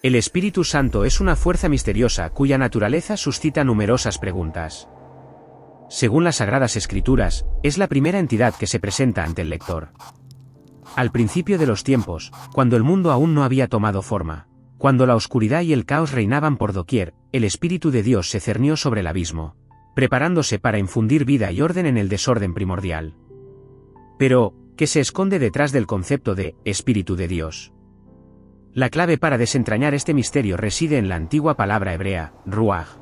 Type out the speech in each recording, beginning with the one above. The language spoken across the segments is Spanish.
El Espíritu Santo es una fuerza misteriosa cuya naturaleza suscita numerosas preguntas. Según las Sagradas Escrituras, es la primera entidad que se presenta ante el lector. Al principio de los tiempos, cuando el mundo aún no había tomado forma, cuando la oscuridad y el caos reinaban por doquier, el Espíritu de Dios se cernió sobre el abismo, preparándose para infundir vida y orden en el desorden primordial. Pero, ¿qué se esconde detrás del concepto de Espíritu de Dios? La clave para desentrañar este misterio reside en la antigua palabra hebrea, ruaj.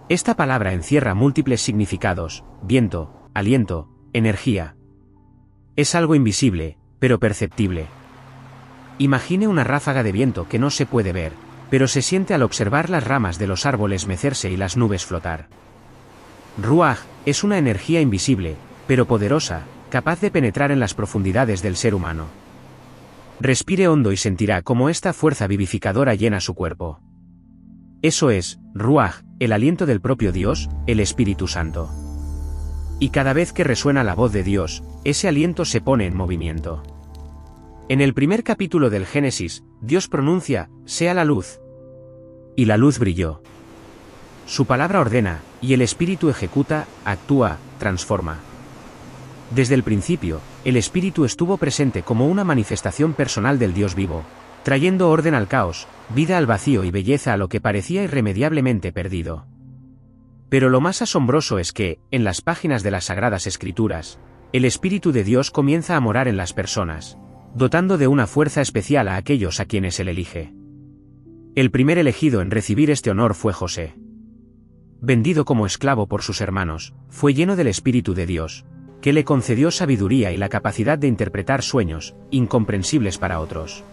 Esta palabra encierra múltiples significados: viento, aliento, energía. Es algo invisible, pero perceptible. Imagine una ráfaga de viento que no se puede ver, pero se siente al observar las ramas de los árboles mecerse y las nubes flotar. Ruaj es una energía invisible, pero poderosa, capaz de penetrar en las profundidades del ser humano. Respire hondo y sentirá cómo esta fuerza vivificadora llena su cuerpo. Eso es, ruaj, el aliento del propio Dios, el Espíritu Santo. Y cada vez que resuena la voz de Dios, ese aliento se pone en movimiento. En el primer capítulo del Génesis, Dios pronuncia, sea la luz. Y la luz brilló. Su palabra ordena, y el Espíritu ejecuta, actúa, transforma. Desde el principio, el Espíritu estuvo presente como una manifestación personal del Dios vivo, trayendo orden al caos, vida al vacío y belleza a lo que parecía irremediablemente perdido. Pero lo más asombroso es que, en las páginas de las Sagradas Escrituras, el Espíritu de Dios comienza a morar en las personas, dotando de una fuerza especial a aquellos a quienes Él elige. El primer elegido en recibir este honor fue José. Vendido como esclavo por sus hermanos, fue lleno del Espíritu de Dios, que le concedió sabiduría y la capacidad de interpretar sueños, incomprensibles para otros.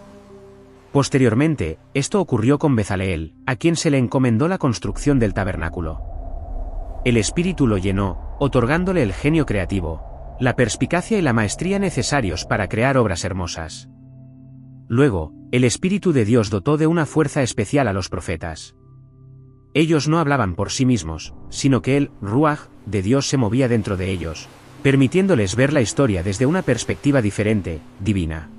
Posteriormente, esto ocurrió con Bezaleel, a quien se le encomendó la construcción del tabernáculo. El Espíritu lo llenó, otorgándole el genio creativo, la perspicacia y la maestría necesarios para crear obras hermosas. Luego, el Espíritu de Dios dotó de una fuerza especial a los profetas. Ellos no hablaban por sí mismos, sino que el ruaj de Dios se movía dentro de ellos, permitiéndoles ver la historia desde una perspectiva diferente, divina.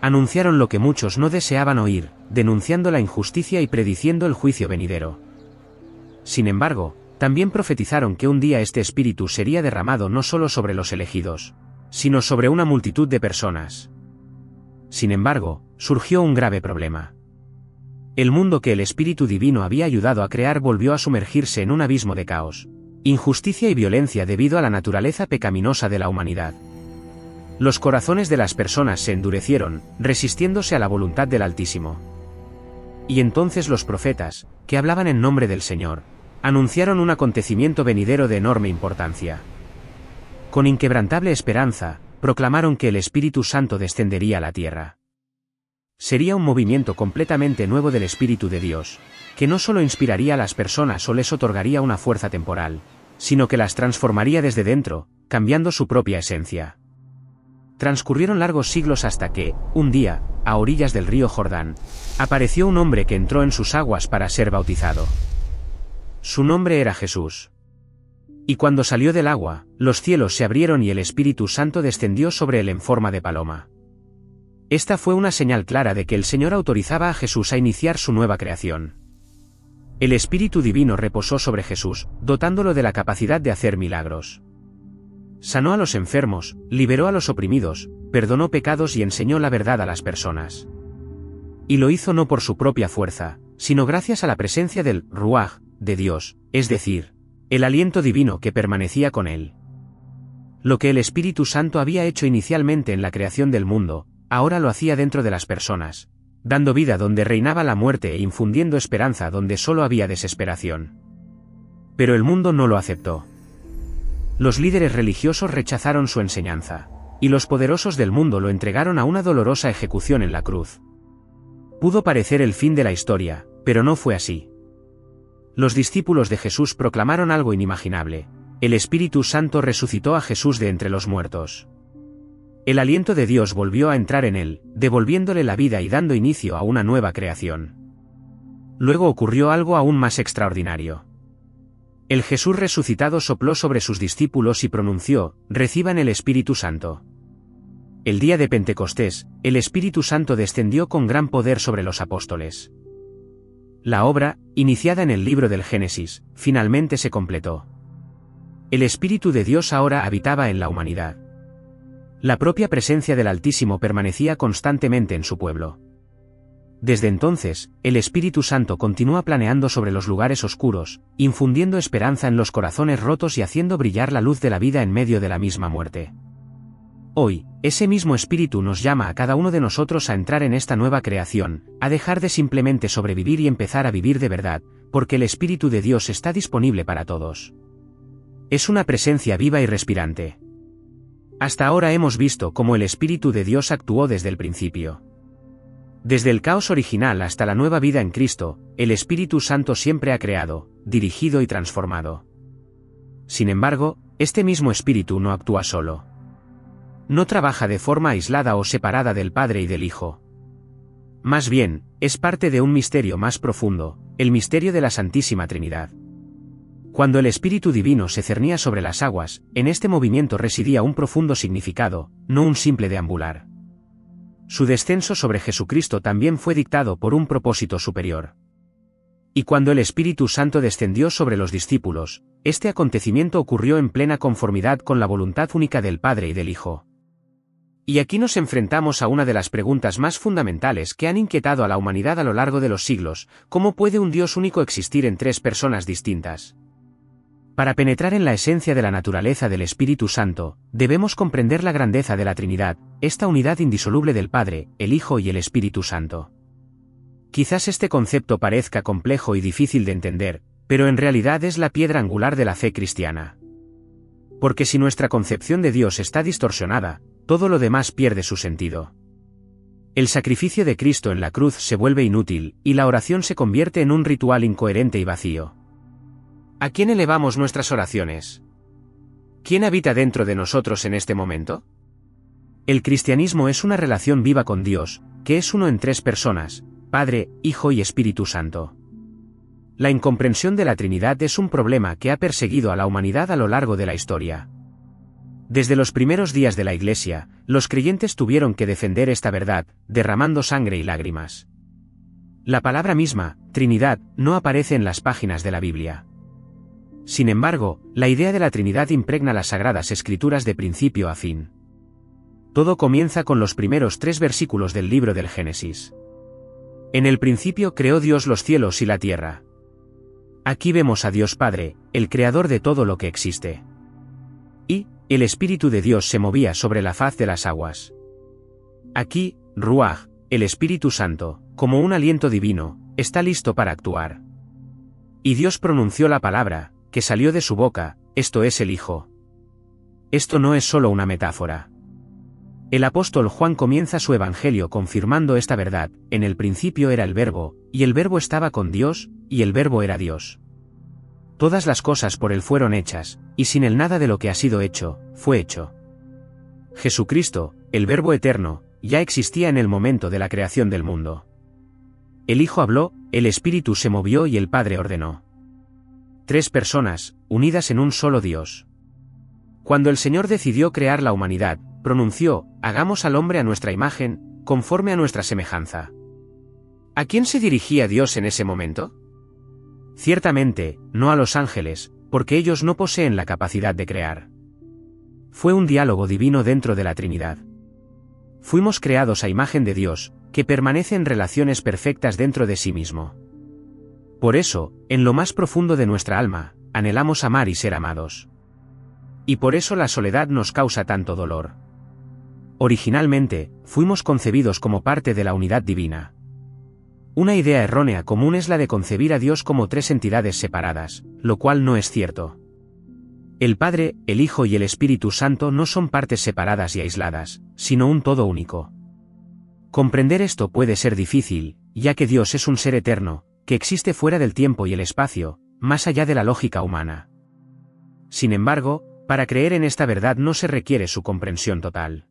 Anunciaron lo que muchos no deseaban oír, denunciando la injusticia y prediciendo el juicio venidero. Sin embargo, también profetizaron que un día este espíritu sería derramado no solo sobre los elegidos, sino sobre una multitud de personas. Sin embargo, surgió un grave problema. El mundo que el Espíritu Divino había ayudado a crear volvió a sumergirse en un abismo de caos, injusticia y violencia debido a la naturaleza pecaminosa de la humanidad. Los corazones de las personas se endurecieron, resistiéndose a la voluntad del Altísimo. Y entonces los profetas, que hablaban en nombre del Señor, anunciaron un acontecimiento venidero de enorme importancia. Con inquebrantable esperanza, proclamaron que el Espíritu Santo descendería a la tierra. Sería un movimiento completamente nuevo del Espíritu de Dios, que no solo inspiraría a las personas o les otorgaría una fuerza temporal, sino que las transformaría desde dentro, cambiando su propia esencia. Transcurrieron largos siglos hasta que, un día, a orillas del río Jordán, apareció un hombre que entró en sus aguas para ser bautizado. Su nombre era Jesús. Y cuando salió del agua, los cielos se abrieron y el Espíritu Santo descendió sobre él en forma de paloma. Esta fue una señal clara de que el Señor autorizaba a Jesús a iniciar su nueva creación. El Espíritu Divino reposó sobre Jesús, dotándolo de la capacidad de hacer milagros. Sanó a los enfermos, liberó a los oprimidos, perdonó pecados y enseñó la verdad a las personas. Y lo hizo no por su propia fuerza, sino gracias a la presencia del ruaj de Dios, es decir, el aliento divino que permanecía con él. Lo que el Espíritu Santo había hecho inicialmente en la creación del mundo, ahora lo hacía dentro de las personas, dando vida donde reinaba la muerte e infundiendo esperanza donde solo había desesperación. Pero el mundo no lo aceptó. Los líderes religiosos rechazaron su enseñanza, y los poderosos del mundo lo entregaron a una dolorosa ejecución en la cruz. Pudo parecer el fin de la historia, pero no fue así. Los discípulos de Jesús proclamaron algo inimaginable: el Espíritu Santo resucitó a Jesús de entre los muertos. El aliento de Dios volvió a entrar en él, devolviéndole la vida y dando inicio a una nueva creación. Luego ocurrió algo aún más extraordinario. El Jesús resucitado sopló sobre sus discípulos y pronunció: reciban el Espíritu Santo. el día de Pentecostés, el Espíritu Santo descendió con gran poder sobre los apóstoles. La obra, iniciada en el libro del Génesis, finalmente se completó. El Espíritu de Dios ahora habitaba en la humanidad. La propia presencia del Altísimo permanecía constantemente en su pueblo. Desde entonces, el Espíritu Santo continúa planeando sobre los lugares oscuros, infundiendo esperanza en los corazones rotos y haciendo brillar la luz de la vida en medio de la misma muerte. Hoy, ese mismo Espíritu nos llama a cada uno de nosotros a entrar en esta nueva creación, a dejar de simplemente sobrevivir y empezar a vivir de verdad, porque el Espíritu de Dios está disponible para todos. Es una presencia viva y respirante. Hasta ahora hemos visto cómo el Espíritu de Dios actuó desde el principio. Desde el caos original hasta la nueva vida en Cristo, el Espíritu Santo siempre ha creado, dirigido y transformado. Sin embargo, este mismo Espíritu no actúa solo. No trabaja de forma aislada o separada del Padre y del Hijo. Más bien, es parte de un misterio más profundo, el misterio de la Santísima Trinidad. Cuando el Espíritu Divino se cernía sobre las aguas, en este movimiento residía un profundo significado, no un simple deambular. Su descenso sobre Jesucristo también fue dictado por un propósito superior. Y cuando el Espíritu Santo descendió sobre los discípulos, este acontecimiento ocurrió en plena conformidad con la voluntad única del Padre y del Hijo. Y aquí nos enfrentamos a una de las preguntas más fundamentales que han inquietado a la humanidad a lo largo de los siglos: ¿cómo puede un Dios único existir en tres personas distintas? Para penetrar en la esencia de la naturaleza del Espíritu Santo, debemos comprender la grandeza de la Trinidad, esta unidad indisoluble del Padre, el Hijo y el Espíritu Santo. Quizás este concepto parezca complejo y difícil de entender, pero en realidad es la piedra angular de la fe cristiana. Porque si nuestra concepción de Dios está distorsionada, todo lo demás pierde su sentido. El sacrificio de Cristo en la cruz se vuelve inútil, y la oración se convierte en un ritual incoherente y vacío. ¿A quién elevamos nuestras oraciones? ¿Quién habita dentro de nosotros en este momento? El cristianismo es una relación viva con Dios, que es uno en tres personas: Padre, Hijo y Espíritu Santo. La incomprensión de la Trinidad es un problema que ha perseguido a la humanidad a lo largo de la historia. Desde los primeros días de la Iglesia, los creyentes tuvieron que defender esta verdad, derramando sangre y lágrimas. La palabra misma, Trinidad, no aparece en las páginas de la Biblia. Sin embargo, la idea de la Trinidad impregna las Sagradas Escrituras de principio a fin. Todo comienza con los primeros 3 versículos del libro del Génesis. En el principio creó Dios los cielos y la tierra. Aquí vemos a Dios Padre, el creador de todo lo que existe. Y, el Espíritu de Dios se movía sobre la faz de las aguas. Aquí, Ruaj, el Espíritu Santo, como un aliento divino, está listo para actuar. Y Dios pronunció la palabra, que salió de su boca, esto es el Hijo. Esto no es solo una metáfora. El apóstol Juan comienza su evangelio confirmando esta verdad: en el principio era el Verbo, y el Verbo estaba con Dios, y el Verbo era Dios. Todas las cosas por él fueron hechas, y sin él nada de lo que ha sido hecho, fue hecho. Jesucristo, el Verbo eterno, ya existía en el momento de la creación del mundo. El Hijo habló, el Espíritu se movió y el Padre ordenó. 3 personas, unidas en un solo Dios. Cuando el Señor decidió crear la humanidad, pronunció: hagamos al hombre a nuestra imagen, conforme a nuestra semejanza. ¿A quién se dirigía Dios en ese momento? Ciertamente, no a los ángeles, porque ellos no poseen la capacidad de crear. Fue un diálogo divino dentro de la Trinidad. Fuimos creados a imagen de Dios, que permanece en relaciones perfectas dentro de sí mismo. Por eso, en lo más profundo de nuestra alma, anhelamos amar y ser amados. Y por eso la soledad nos causa tanto dolor. Originalmente, fuimos concebidos como parte de la unidad divina. Una idea errónea común es la de concebir a Dios como 3 entidades separadas, lo cual no es cierto. El Padre, el Hijo y el Espíritu Santo no son partes separadas y aisladas, sino un todo único. Comprender esto puede ser difícil, ya que Dios es un ser eterno, que existe fuera del tiempo y el espacio, más allá de la lógica humana. Sin embargo, para creer en esta verdad no se requiere su comprensión total.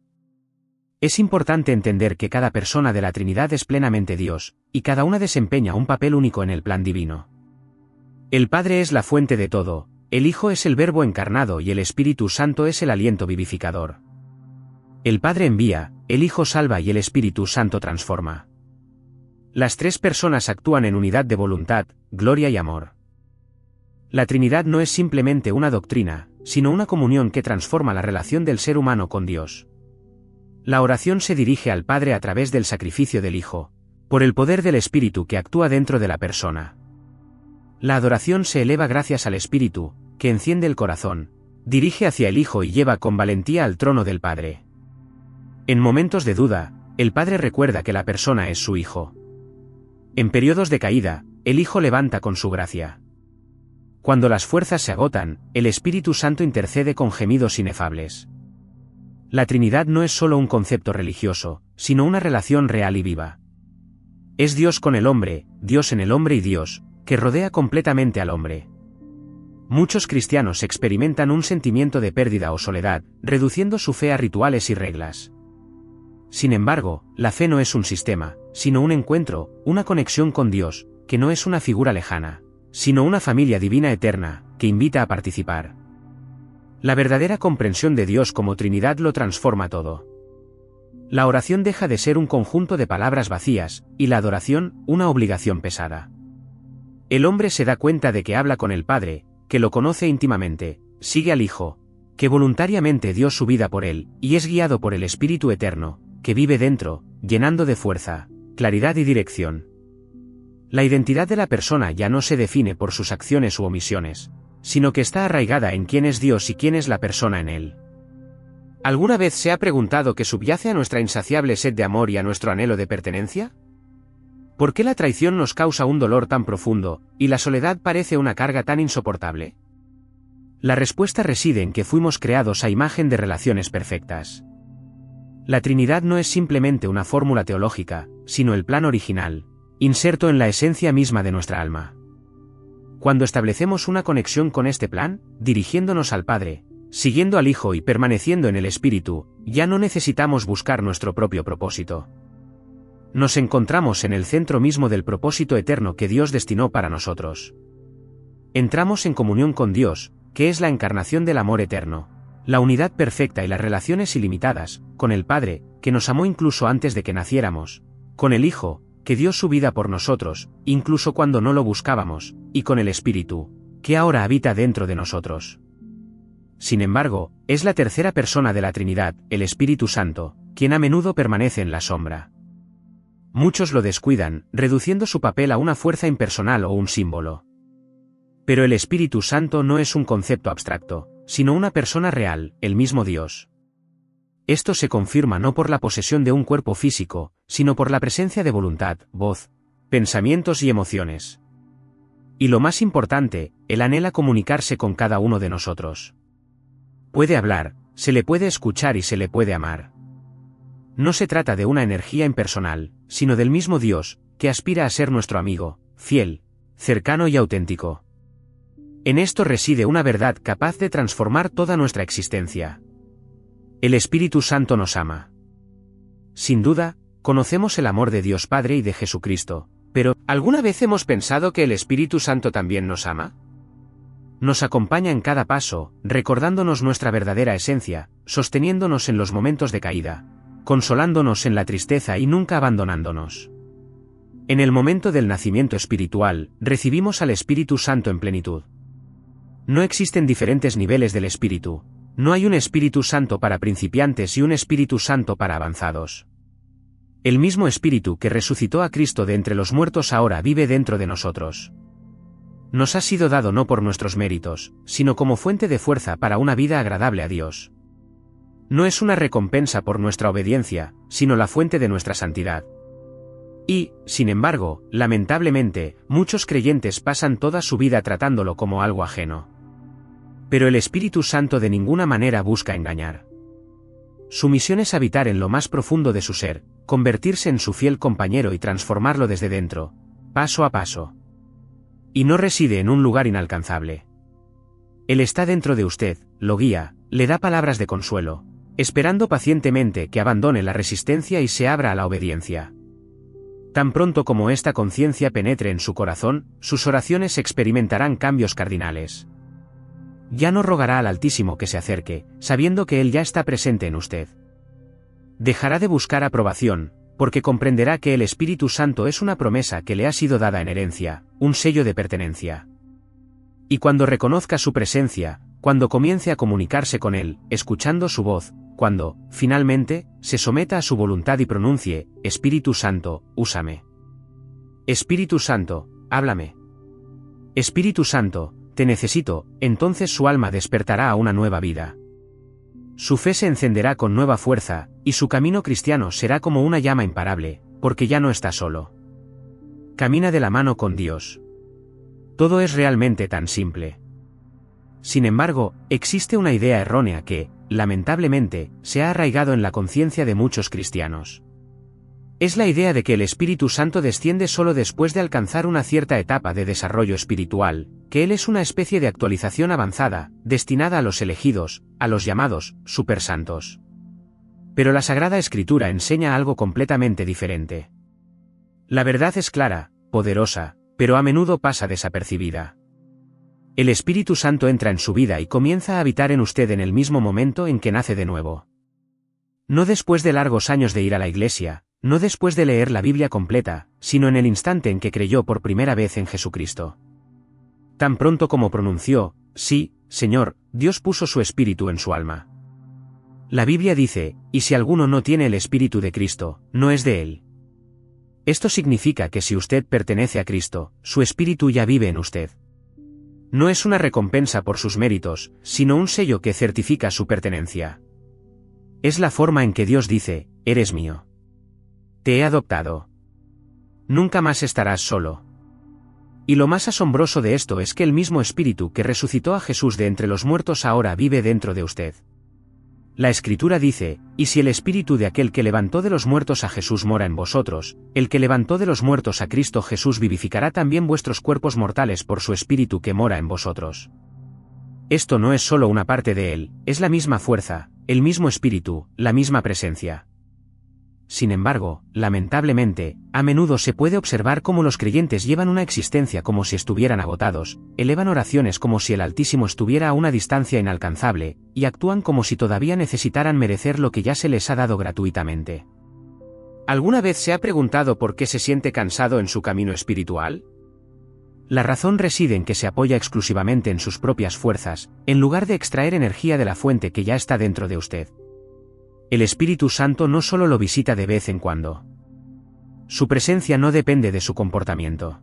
Es importante entender que cada persona de la Trinidad es plenamente Dios, y cada una desempeña un papel único en el plan divino. El Padre es la fuente de todo, el Hijo es el Verbo encarnado y el Espíritu Santo es el aliento vivificador. El Padre envía, el Hijo salva y el Espíritu Santo transforma. Las tres personas actúan en unidad de voluntad, gloria y amor. La Trinidad no es simplemente una doctrina, sino una comunión que transforma la relación del ser humano con Dios. La oración se dirige al Padre a través del sacrificio del Hijo, por el poder del Espíritu que actúa dentro de la persona. La adoración se eleva gracias al Espíritu, que enciende el corazón, dirige hacia el Hijo y lleva con valentía al trono del Padre. En momentos de duda, el Padre recuerda que la persona es su Hijo. En periodos de caída, el Hijo levanta con su gracia. Cuando las fuerzas se agotan, el Espíritu Santo intercede con gemidos inefables. La Trinidad no es solo un concepto religioso, sino una relación real y viva. Es Dios con el hombre, Dios en el hombre y Dios, que rodea completamente al hombre. Muchos cristianos experimentan un sentimiento de pérdida o soledad, reduciendo su fe a rituales y reglas. Sin embargo, la fe no es un sistema, sino un encuentro, una conexión con Dios, que no es una figura lejana, sino una familia divina eterna, que invita a participar. La verdadera comprensión de Dios como Trinidad lo transforma todo. La oración deja de ser un conjunto de palabras vacías, y la adoración, una obligación pesada. El hombre se da cuenta de que habla con el Padre, que lo conoce íntimamente, sigue al Hijo, que voluntariamente dio su vida por él, y es guiado por el Espíritu Eterno, que vive dentro, llenando de fuerza, claridad y dirección. La identidad de la persona ya no se define por sus acciones u omisiones, sino que está arraigada en quién es Dios y quién es la persona en él. ¿Alguna vez se ha preguntado qué subyace a nuestra insaciable sed de amor y a nuestro anhelo de pertenencia? ¿Por qué la traición nos causa un dolor tan profundo, y la soledad parece una carga tan insoportable? La respuesta reside en que fuimos creados a imagen de relaciones perfectas. La Trinidad no es simplemente una fórmula teológica, sino el plan original, inserto en la esencia misma de nuestra alma. Cuando establecemos una conexión con este plan, dirigiéndonos al Padre, siguiendo al Hijo y permaneciendo en el Espíritu, ya no necesitamos buscar nuestro propio propósito. Nos encontramos en el centro mismo del propósito eterno que Dios destinó para nosotros. Entramos en comunión con Dios, que es la encarnación del amor eterno, la unidad perfecta y las relaciones ilimitadas, con el Padre, que nos amó incluso antes de que naciéramos, con el Hijo, que dio su vida por nosotros, incluso cuando no lo buscábamos, y con el Espíritu, que ahora habita dentro de nosotros. Sin embargo, es la tercera persona de la Trinidad, el Espíritu Santo, quien a menudo permanece en la sombra. Muchos lo descuidan, reduciendo su papel a una fuerza impersonal o un símbolo. Pero el Espíritu Santo no es un concepto abstracto, sino una persona real, el mismo Dios. Esto se confirma no por la posesión de un cuerpo físico, sino por la presencia de voluntad, voz, pensamientos y emociones. Y lo más importante, Él anhela comunicarse con cada uno de nosotros. Puede hablar, se le puede escuchar y se le puede amar. No se trata de una energía impersonal, sino del mismo Dios, que aspira a ser nuestro amigo, fiel, cercano y auténtico. En esto reside una verdad capaz de transformar toda nuestra existencia. El Espíritu Santo nos ama. Sin duda, conocemos el amor de Dios Padre y de Jesucristo, pero ¿alguna vez hemos pensado que el Espíritu Santo también nos ama? Nos acompaña en cada paso, recordándonos nuestra verdadera esencia, sosteniéndonos en los momentos de caída, consolándonos en la tristeza y nunca abandonándonos. En el momento del nacimiento espiritual, recibimos al Espíritu Santo en plenitud. No existen diferentes niveles del Espíritu. No hay un Espíritu Santo para principiantes y un Espíritu Santo para avanzados. El mismo Espíritu que resucitó a Cristo de entre los muertos ahora vive dentro de nosotros. Nos ha sido dado no por nuestros méritos, sino como fuente de fuerza para una vida agradable a Dios. No es una recompensa por nuestra obediencia, sino la fuente de nuestra santidad. Y, sin embargo, lamentablemente, muchos creyentes pasan toda su vida tratándolo como algo ajeno. Pero el Espíritu Santo de ninguna manera busca engañar. Su misión es habitar en lo más profundo de su ser, convertirse en su fiel compañero y transformarlo desde dentro, paso a paso. Y no reside en un lugar inalcanzable. Él está dentro de usted, lo guía, le da palabras de consuelo, esperando pacientemente que abandone la resistencia y se abra a la obediencia. Tan pronto como esta conciencia penetre en su corazón, sus oraciones experimentarán cambios cardinales. Ya no rogará al Altísimo que se acerque, sabiendo que Él ya está presente en usted. Dejará de buscar aprobación, porque comprenderá que el Espíritu Santo es una promesa que le ha sido dada en herencia, un sello de pertenencia. Y cuando reconozca su presencia, cuando comience a comunicarse con Él, escuchando su voz, cuando, finalmente, se someta a su voluntad y pronuncie, Espíritu Santo, úsame. Espíritu Santo, háblame. Espíritu Santo, te necesito, entonces su alma despertará a una nueva vida. Su fe se encenderá con nueva fuerza, y su camino cristiano será como una llama imparable, porque ya no está solo. Camina de la mano con Dios. Todo es realmente tan simple. Sin embargo, existe una idea errónea que, lamentablemente, se ha arraigado en la conciencia de muchos cristianos. Es la idea de que el Espíritu Santo desciende solo después de alcanzar una cierta etapa de desarrollo espiritual, que Él es una especie de actualización avanzada, destinada a los elegidos, a los llamados supersantos. Pero la Sagrada Escritura enseña algo completamente diferente. La verdad es clara, poderosa, pero a menudo pasa desapercibida. El Espíritu Santo entra en su vida y comienza a habitar en usted en el mismo momento en que nace de nuevo. No después de largos años de ir a la iglesia, no después de leer la Biblia completa, sino en el instante en que creyó por primera vez en Jesucristo. Tan pronto como pronunció, sí, Señor, Dios puso su espíritu en su alma. La Biblia dice, y si alguno no tiene el espíritu de Cristo, no es de él. Esto significa que si usted pertenece a Cristo, su espíritu ya vive en usted. No es una recompensa por sus méritos, sino un sello que certifica su pertenencia. Es la forma en que Dios dice, eres mío. Te he adoptado. Nunca más estarás solo. Y lo más asombroso de esto es que el mismo Espíritu que resucitó a Jesús de entre los muertos ahora vive dentro de usted. La Escritura dice, y si el Espíritu de aquel que levantó de los muertos a Jesús mora en vosotros, el que levantó de los muertos a Cristo Jesús vivificará también vuestros cuerpos mortales por su Espíritu que mora en vosotros. Esto no es solo una parte de Él, es la misma fuerza, el mismo Espíritu, la misma presencia. Sin embargo, lamentablemente, a menudo se puede observar cómo los creyentes llevan una existencia como si estuvieran agotados, elevan oraciones como si el Altísimo estuviera a una distancia inalcanzable, y actúan como si todavía necesitaran merecer lo que ya se les ha dado gratuitamente. ¿Alguna vez se ha preguntado por qué se siente cansado en su camino espiritual? La razón reside en que se apoya exclusivamente en sus propias fuerzas, en lugar de extraer energía de la fuente que ya está dentro de usted. El Espíritu Santo no solo lo visita de vez en cuando. Su presencia no depende de su comportamiento.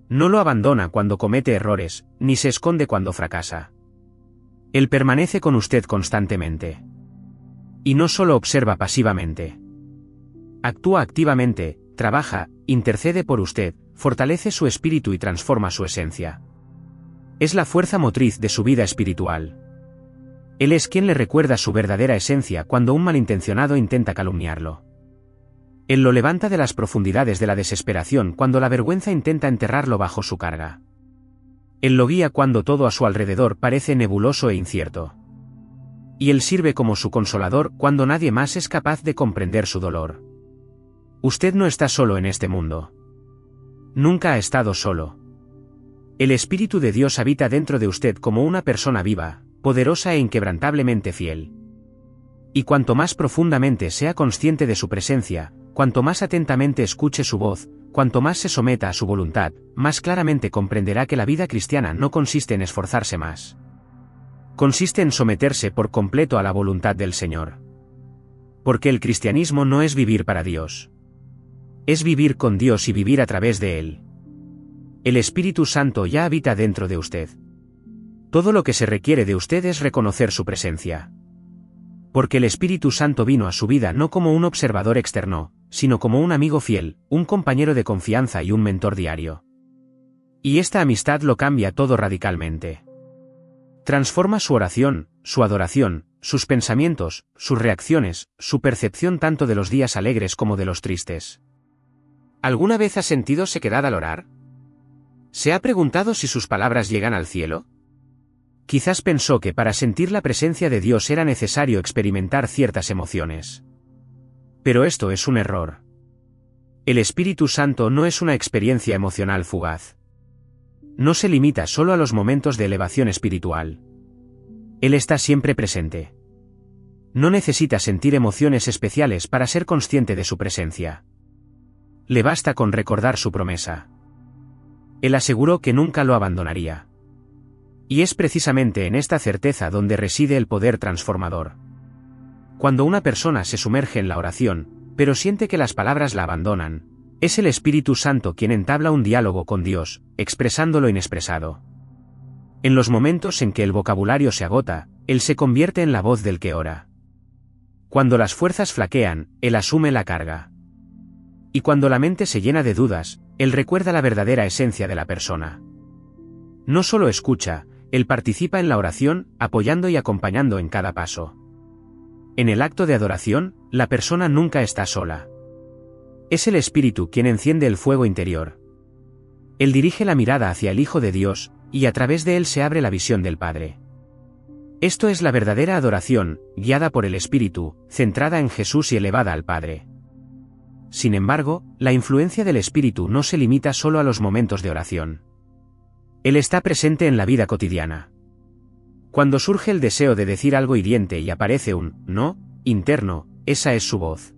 No lo abandona cuando comete errores, ni se esconde cuando fracasa. Él permanece con usted constantemente. Y no solo observa pasivamente. Actúa activamente, trabaja, intercede por usted, fortalece su espíritu y transforma su esencia. Es la fuerza motriz de su vida espiritual. Él es quien le recuerda su verdadera esencia cuando un malintencionado intenta calumniarlo. Él lo levanta de las profundidades de la desesperación cuando la vergüenza intenta enterrarlo bajo su carga. Él lo guía cuando todo a su alrededor parece nebuloso e incierto. Y Él sirve como su consolador cuando nadie más es capaz de comprender su dolor. Usted no está solo en este mundo. Nunca ha estado solo. El Espíritu de Dios habita dentro de usted como una persona viva, poderosa e inquebrantablemente fiel. Y cuanto más profundamente sea consciente de su presencia, cuanto más atentamente escuche su voz, cuanto más se someta a su voluntad, más claramente comprenderá que la vida cristiana no consiste en esforzarse más. Consiste en someterse por completo a la voluntad del Señor. Porque el cristianismo no es vivir para Dios. Es vivir con Dios y vivir a través de Él. El Espíritu Santo ya habita dentro de usted. Todo lo que se requiere de usted es reconocer su presencia. Porque el Espíritu Santo vino a su vida no como un observador externo, sino como un amigo fiel, un compañero de confianza y un mentor diario. Y esta amistad lo cambia todo radicalmente. Transforma su oración, su adoración, sus pensamientos, sus reacciones, su percepción tanto de los días alegres como de los tristes. ¿Alguna vez ha sentido sequedad al orar? ¿Se ha preguntado si sus palabras llegan al cielo? Quizás pensó que para sentir la presencia de Dios era necesario experimentar ciertas emociones. Pero esto es un error. El Espíritu Santo no es una experiencia emocional fugaz. No se limita solo a los momentos de elevación espiritual. Él está siempre presente. No necesita sentir emociones especiales para ser consciente de su presencia. Le basta con recordar su promesa. Él aseguró que nunca lo abandonaría. Y es precisamente en esta certeza donde reside el poder transformador. Cuando una persona se sumerge en la oración, pero siente que las palabras la abandonan, es el Espíritu Santo quien entabla un diálogo con Dios, expresando lo inexpresado. En los momentos en que el vocabulario se agota, Él se convierte en la voz del que ora. Cuando las fuerzas flaquean, Él asume la carga. Y cuando la mente se llena de dudas, Él recuerda la verdadera esencia de la persona. No solo escucha, Él participa en la oración, apoyando y acompañando en cada paso. En el acto de adoración, la persona nunca está sola. Es el Espíritu quien enciende el fuego interior. Él dirige la mirada hacia el Hijo de Dios, y a través de él se abre la visión del Padre. Esto es la verdadera adoración, guiada por el Espíritu, centrada en Jesús y elevada al Padre. Sin embargo, la influencia del Espíritu no se limita solo a los momentos de oración. Él está presente en la vida cotidiana. Cuando surge el deseo de decir algo hiriente y aparece un «no» interno, esa es su voz.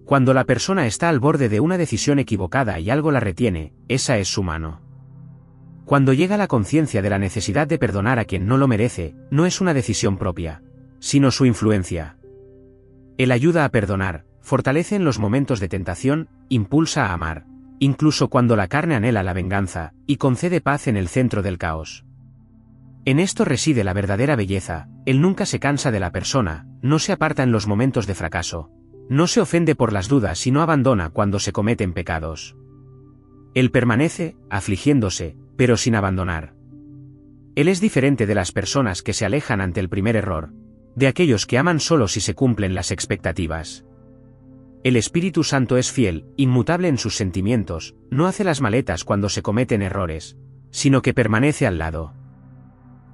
Cuando la persona está al borde de una decisión equivocada y algo la retiene, esa es su mano. Cuando llega la conciencia de la necesidad de perdonar a quien no lo merece, no es una decisión propia, sino su influencia. Él ayuda a perdonar, fortalece en los momentos de tentación, impulsa a amar, incluso cuando la carne anhela la venganza, y concede paz en el centro del caos. En esto reside la verdadera belleza, Él nunca se cansa de la persona, no se aparta en los momentos de fracaso, no se ofende por las dudas y no abandona cuando se cometen pecados. Él permanece, afligiéndose, pero sin abandonar. Él es diferente de las personas que se alejan ante el primer error, de aquellos que aman solo si se cumplen las expectativas. El Espíritu Santo es fiel, inmutable en sus sentimientos, no hace las maletas cuando se cometen errores, sino que permanece al lado.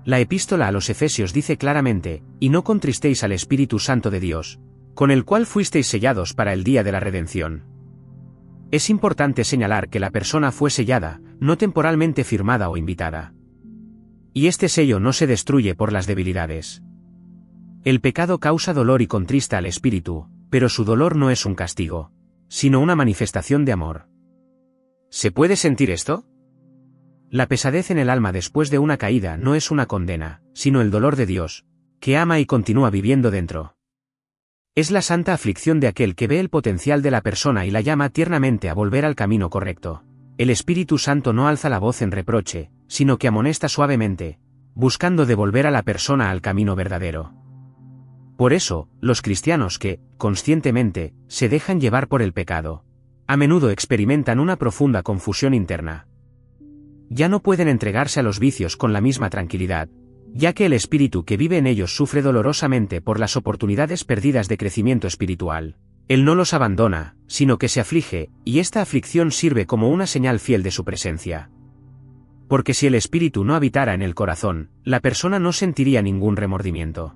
La epístola a los Efesios dice claramente, y no contristéis al Espíritu Santo de Dios, con el cual fuisteis sellados para el día de la redención. Es importante señalar que la persona fue sellada, no temporalmente firmada o invitada. Y este sello no se destruye por las debilidades. El pecado causa dolor y contrista al espíritu, pero su dolor no es un castigo, sino una manifestación de amor. ¿Se puede sentir esto? La pesadez en el alma después de una caída no es una condena, sino el dolor de Dios, que ama y continúa viviendo dentro. Es la santa aflicción de aquel que ve el potencial de la persona y la llama tiernamente a volver al camino correcto. El Espíritu Santo no alza la voz en reproche, sino que amonesta suavemente, buscando devolver a la persona al camino verdadero. Por eso, los cristianos que, conscientemente, se dejan llevar por el pecado, a menudo experimentan una profunda confusión interna. Ya no pueden entregarse a los vicios con la misma tranquilidad, ya que el espíritu que vive en ellos sufre dolorosamente por las oportunidades perdidas de crecimiento espiritual. Él no los abandona, sino que se aflige, y esta aflicción sirve como una señal fiel de su presencia. Porque si el espíritu no habitara en el corazón, la persona no sentiría ningún remordimiento.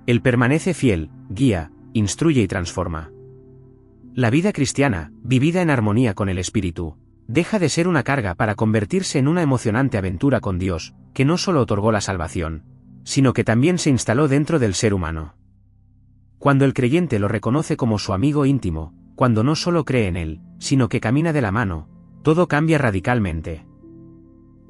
Él permanece fiel, guía, instruye y transforma. La vida cristiana, vivida en armonía con el espíritu, deja de ser una carga para convertirse en una emocionante aventura con Dios, que no solo otorgó la salvación, sino que también se instaló dentro del ser humano. Cuando el creyente lo reconoce como su amigo íntimo, cuando no solo cree en él, sino que camina de la mano, todo cambia radicalmente.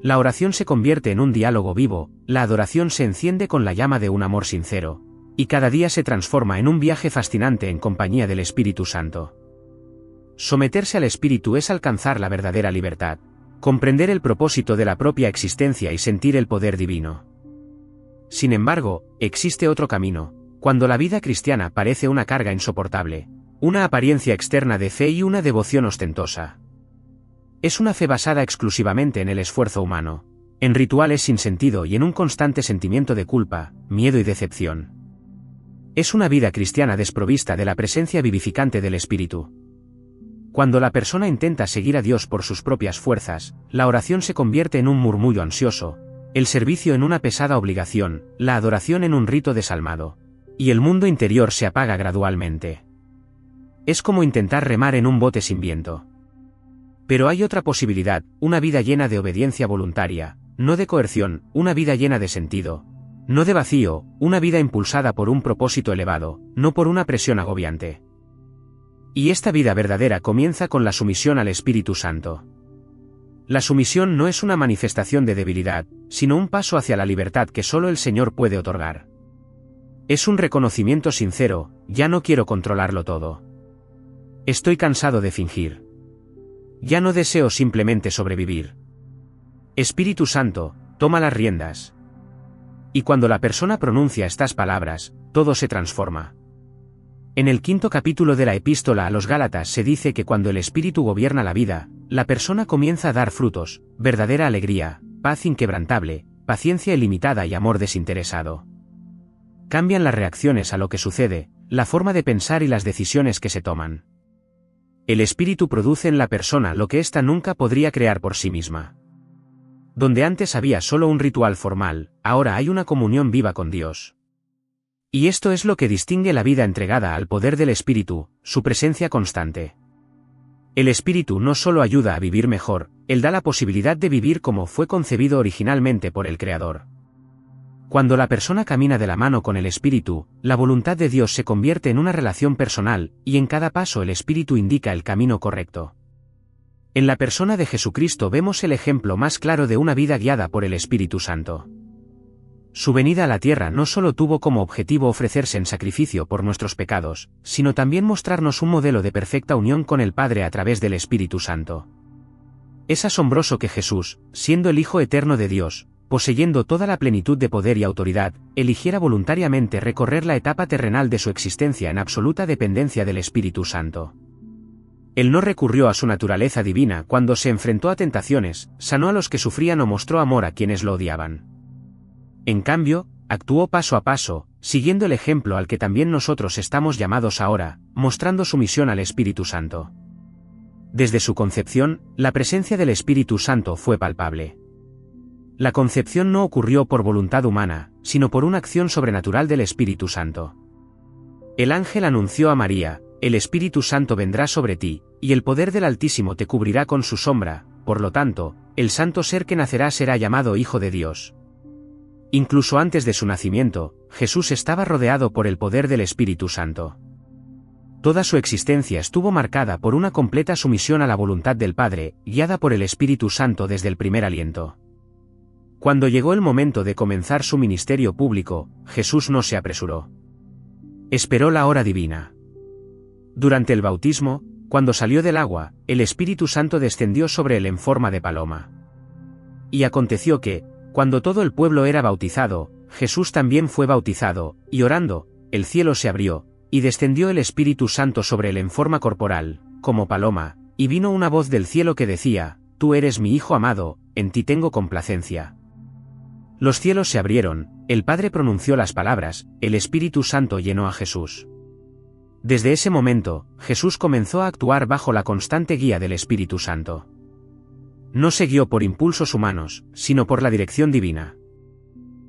La oración se convierte en un diálogo vivo, la adoración se enciende con la llama de un amor sincero, y cada día se transforma en un viaje fascinante en compañía del Espíritu Santo. Someterse al Espíritu es alcanzar la verdadera libertad, comprender el propósito de la propia existencia y sentir el poder divino. Sin embargo, existe otro camino, cuando la vida cristiana parece una carga insoportable, una apariencia externa de fe y una devoción ostentosa. Es una fe basada exclusivamente en el esfuerzo humano, en rituales sin sentido y en un constante sentimiento de culpa, miedo y decepción. Es una vida cristiana desprovista de la presencia vivificante del Espíritu. Cuando la persona intenta seguir a Dios por sus propias fuerzas, la oración se convierte en un murmullo ansioso, el servicio en una pesada obligación, la adoración en un rito desalmado, y el mundo interior se apaga gradualmente. Es como intentar remar en un bote sin viento. Pero hay otra posibilidad, una vida llena de obediencia voluntaria, no de coerción, una vida llena de sentido, No de vacío, una vida impulsada por un propósito elevado, no por una presión agobiante. Y esta vida verdadera comienza con la sumisión al Espíritu Santo. La sumisión no es una manifestación de debilidad, sino un paso hacia la libertad que solo el Señor puede otorgar. Es un reconocimiento sincero: ya no quiero controlarlo todo. Estoy cansado de fingir. Ya no deseo simplemente sobrevivir. Espíritu Santo, toma las riendas. Y cuando la persona pronuncia estas palabras, todo se transforma. En el 5º capítulo de la Epístola a los Gálatas se dice que cuando el Espíritu gobierna la vida, la persona comienza a dar frutos: verdadera alegría, paz inquebrantable, paciencia ilimitada y amor desinteresado. Cambian las reacciones a lo que sucede, la forma de pensar y las decisiones que se toman. El Espíritu produce en la persona lo que ésta nunca podría crear por sí misma. Donde antes había solo un ritual formal, ahora hay una comunión viva con Dios. Y esto es lo que distingue la vida entregada al poder del Espíritu, su presencia constante. El Espíritu no solo ayuda a vivir mejor, Él da la posibilidad de vivir como fue concebido originalmente por el Creador. Cuando la persona camina de la mano con el Espíritu, la voluntad de Dios se convierte en una relación personal, y en cada paso el Espíritu indica el camino correcto. En la persona de Jesucristo vemos el ejemplo más claro de una vida guiada por el Espíritu Santo. Su venida a la tierra no solo tuvo como objetivo ofrecerse en sacrificio por nuestros pecados, sino también mostrarnos un modelo de perfecta unión con el Padre a través del Espíritu Santo. Es asombroso que Jesús, siendo el Hijo eterno de Dios, poseyendo toda la plenitud de poder y autoridad, eligiera voluntariamente recorrer la etapa terrenal de su existencia en absoluta dependencia del Espíritu Santo. Él no recurrió a su naturaleza divina cuando se enfrentó a tentaciones, sanó a los que sufrían o mostró amor a quienes lo odiaban. En cambio, actuó paso a paso, siguiendo el ejemplo al que también nosotros estamos llamados ahora, mostrando sumisión al Espíritu Santo. Desde su concepción, la presencia del Espíritu Santo fue palpable. La concepción no ocurrió por voluntad humana, sino por una acción sobrenatural del Espíritu Santo. El ángel anunció a María: el Espíritu Santo vendrá sobre ti, y el poder del Altísimo te cubrirá con su sombra, por lo tanto, el santo ser que nacerá será llamado Hijo de Dios. Incluso antes de su nacimiento, Jesús estaba rodeado por el poder del Espíritu Santo. Toda su existencia estuvo marcada por una completa sumisión a la voluntad del Padre, guiada por el Espíritu Santo desde el primer aliento. Cuando llegó el momento de comenzar su ministerio público, Jesús no se apresuró. Esperó la hora divina. Durante el bautismo, cuando salió del agua, el Espíritu Santo descendió sobre él en forma de paloma. Y aconteció que, cuando todo el pueblo era bautizado, Jesús también fue bautizado, y orando, el cielo se abrió, y descendió el Espíritu Santo sobre él en forma corporal, como paloma, y vino una voz del cielo que decía: Tú eres mi Hijo amado, en ti tengo complacencia. Los cielos se abrieron, el Padre pronunció las palabras, el Espíritu Santo llenó a Jesús. Desde ese momento, Jesús comenzó a actuar bajo la constante guía del Espíritu Santo. No se guió por impulsos humanos, sino por la dirección divina.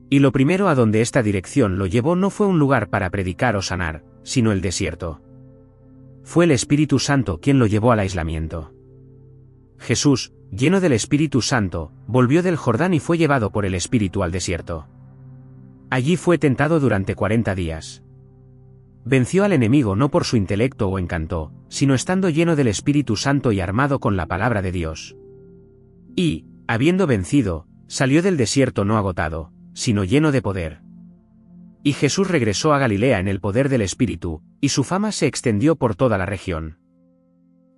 Y lo primero a donde esta dirección lo llevó no fue un lugar para predicar o sanar, sino el desierto. Fue el Espíritu Santo quien lo llevó al aislamiento. Jesús, lleno del Espíritu Santo, volvió del Jordán y fue llevado por el Espíritu al desierto. Allí fue tentado durante 40 días. Venció al enemigo no por su intelecto o encanto, sino estando lleno del Espíritu Santo y armado con la palabra de Dios. Y, habiendo vencido, salió del desierto no agotado, sino lleno de poder. Y Jesús regresó a Galilea en el poder del Espíritu, y su fama se extendió por toda la región.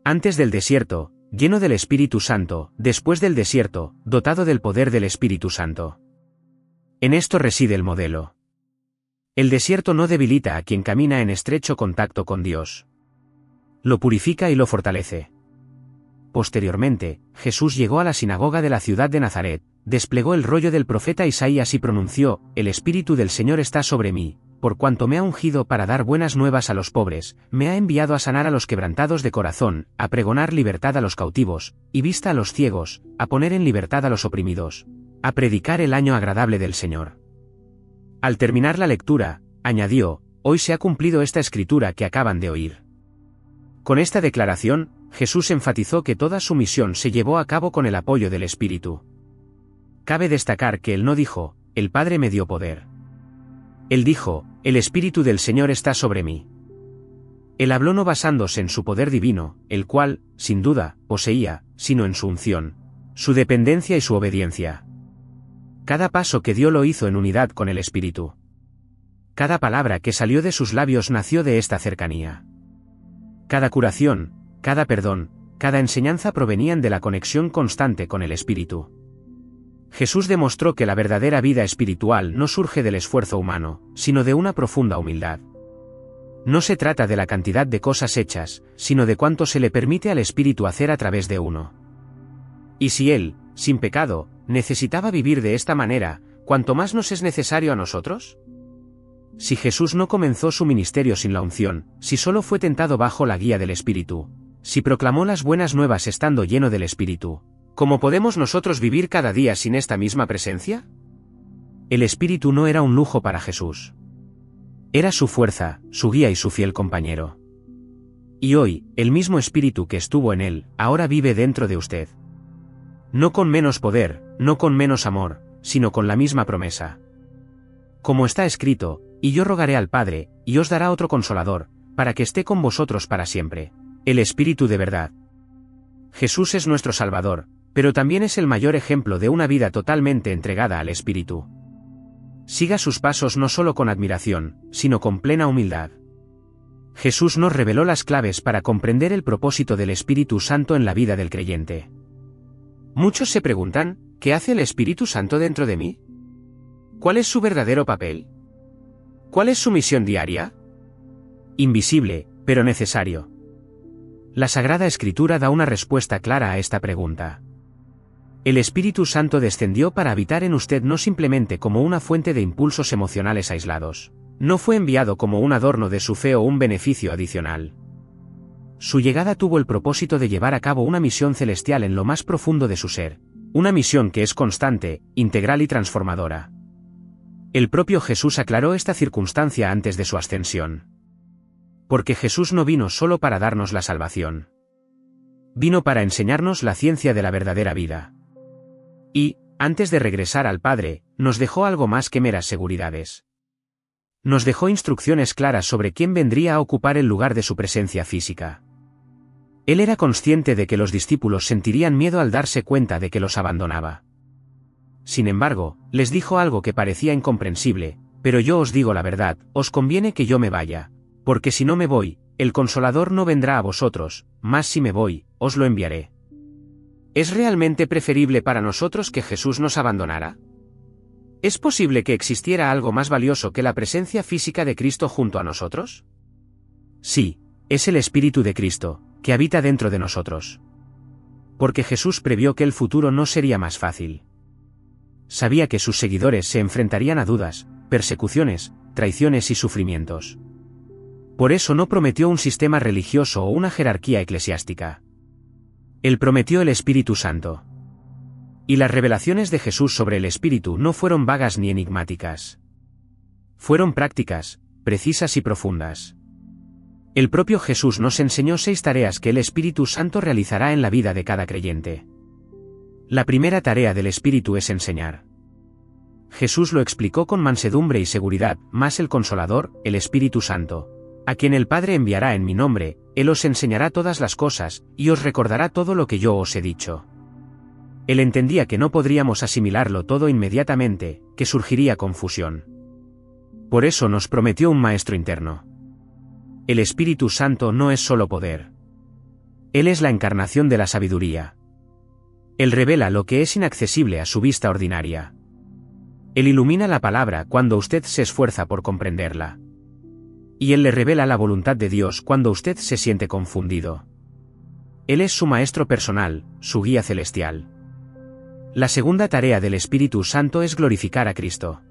Antes del desierto, lleno del Espíritu Santo; después del desierto, dotado del poder del Espíritu Santo. En esto reside el modelo. El desierto no debilita a quien camina en estrecho contacto con Dios. Lo purifica y lo fortalece. Posteriormente, Jesús llegó a la sinagoga de la ciudad de Nazaret, desplegó el rollo del profeta Isaías y pronunció: El Espíritu del Señor está sobre mí, por cuanto me ha ungido para dar buenas nuevas a los pobres, me ha enviado a sanar a los quebrantados de corazón, a pregonar libertad a los cautivos, y vista a los ciegos, a poner en libertad a los oprimidos, a predicar el año agradable del Señor. Al terminar la lectura, añadió: Hoy se ha cumplido esta escritura que acaban de oír. Con esta declaración, Jesús enfatizó que toda su misión se llevó a cabo con el apoyo del Espíritu. Cabe destacar que él no dijo: El Padre me dio poder. Él dijo, el Espíritu del Señor está sobre mí. Él habló no basándose en su poder divino, el cual, sin duda, poseía, sino en su unción, su dependencia y su obediencia. Cada paso que dio lo hizo en unidad con el Espíritu. Cada palabra que salió de sus labios nació de esta cercanía. Cada curación, cada perdón, cada enseñanza provenían de la conexión constante con el Espíritu. Jesús demostró que la verdadera vida espiritual no surge del esfuerzo humano, sino de una profunda humildad. No se trata de la cantidad de cosas hechas, sino de cuánto se le permite al Espíritu hacer a través de uno. Y si Él, sin pecado, necesitaba vivir de esta manera, ¿cuánto más nos es necesario a nosotros? Si Jesús no comenzó su ministerio sin la unción, si solo fue tentado bajo la guía del Espíritu, si proclamó las buenas nuevas estando lleno del Espíritu, ¿cómo podemos nosotros vivir cada día sin esta misma presencia? El Espíritu no era un lujo para Jesús. Era su fuerza, su guía y su fiel compañero. Y hoy, el mismo Espíritu que estuvo en él, ahora vive dentro de usted. No con menos poder, no con menos amor, sino con la misma promesa. Como está escrito, y yo rogaré al Padre, y os dará otro Consolador, para que esté con vosotros para siempre, el Espíritu de verdad. Jesús es nuestro Salvador, pero también es el mayor ejemplo de una vida totalmente entregada al Espíritu. Siga sus pasos no solo con admiración, sino con plena humildad. Jesús nos reveló las claves para comprender el propósito del Espíritu Santo en la vida del creyente. Muchos se preguntan, ¿qué hace el Espíritu Santo dentro de mí? ¿Cuál es su verdadero papel? ¿Cuál es su misión diaria? Invisible, pero necesario. La Sagrada Escritura da una respuesta clara a esta pregunta. El Espíritu Santo descendió para habitar en usted no simplemente como una fuente de impulsos emocionales aislados. No fue enviado como un adorno de su fe o un beneficio adicional. Su llegada tuvo el propósito de llevar a cabo una misión celestial en lo más profundo de su ser. Una misión que es constante, integral y transformadora. El propio Jesús aclaró esta circunstancia antes de su ascensión. Porque Jesús no vino solo para darnos la salvación. Vino para enseñarnos la ciencia de la verdadera vida. Y, antes de regresar al Padre, nos dejó algo más que meras seguridades. Nos dejó instrucciones claras sobre quién vendría a ocupar el lugar de su presencia física. Él era consciente de que los discípulos sentirían miedo al darse cuenta de que los abandonaba. Sin embargo, les dijo algo que parecía incomprensible, pero yo os digo la verdad, os conviene que yo me vaya, porque si no me voy, el Consolador no vendrá a vosotros, mas si me voy, os lo enviaré. ¿Es realmente preferible para nosotros que Jesús nos abandonara? ¿Es posible que existiera algo más valioso que la presencia física de Cristo junto a nosotros? Sí, es el Espíritu de Cristo, que habita dentro de nosotros. Porque Jesús previó que el futuro no sería más fácil. Sabía que sus seguidores se enfrentarían a dudas, persecuciones, traiciones y sufrimientos. Por eso no prometió un sistema religioso o una jerarquía eclesiástica. Él prometió el Espíritu Santo. Y las revelaciones de Jesús sobre el Espíritu no fueron vagas ni enigmáticas. Fueron prácticas, precisas y profundas. El propio Jesús nos enseñó 6 tareas que el Espíritu Santo realizará en la vida de cada creyente. La primera tarea del Espíritu es enseñar. Jesús lo explicó con mansedumbre y seguridad, mas el Consolador, el Espíritu Santo, a quien el Padre enviará en mi nombre, Él os enseñará todas las cosas, y os recordará todo lo que yo os he dicho. Él entendía que no podríamos asimilarlo todo inmediatamente, que surgiría confusión. Por eso nos prometió un Maestro interno. El Espíritu Santo no es solo poder. Él es la encarnación de la sabiduría. Él revela lo que es inaccesible a su vista ordinaria. Él ilumina la palabra cuando usted se esfuerza por comprenderla. Y Él le revela la voluntad de Dios cuando usted se siente confundido. Él es su Maestro personal, su guía celestial. La segunda tarea del Espíritu Santo es glorificar a Cristo.